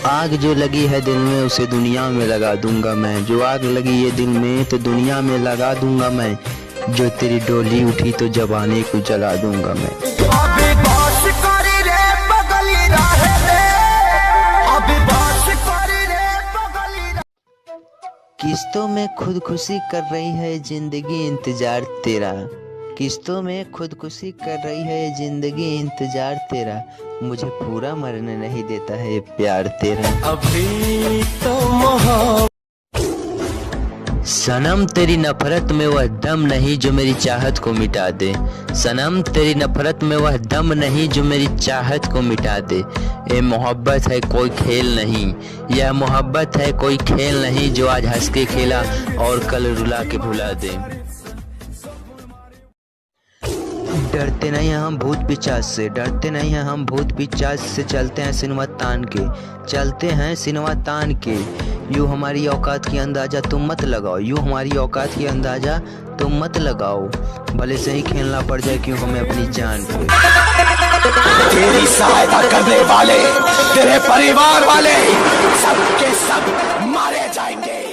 आग जो लगी है दिल में उसे दुनिया में लगा दूंगा मैं। जो आग लगी है दिल में तो दुनिया में लगा दूंगा मैं। जो तेरी डोली उठी तो जवानी को जला दूंगा मैं। अभी बस करी रे बगली रहे दे, अभी बस करी रे बगली रहे। किस्तों में खुदकुशी कर रही है जिंदगी इंतजार तेरा। किस्तों में खुदकुशी कर रही है जिंदगी इंतजार तेरा। मुझे पूरा मरने नहीं देता है प्यार तेरा। अभी तो मोहब्बत सनम तेरी नफरत में वह दम नहीं जो मेरी चाहत को मिटा दे। सनम तेरी नफरत में वह दम नहीं जो मेरी चाहत को मिटा दे। ये मोहब्बत है कोई खेल नहीं, यह मोहब्बत है कोई खेल नहीं जो आज हंस के खेला और कल रुला के भुला दे। डरते नहीं हैं हम भूत पिशाच से, डरते नहीं हैं हम भूत पिशाच से। चलते हैं सिनेमा तान के, चलते हैं सिनेमा तान के। यूँ हमारी औकात की अंदाज़ा तुम मत लगाओ, यूँ हमारी औकात की अंदाज़ा तुम मत लगाओ। भले से ही खेलना पड़ जाए क्यों हमें अपनी जान पे। तेरी सहायता करने वाले तेरे परिवार वाले सबके सब मारे जाएंगे।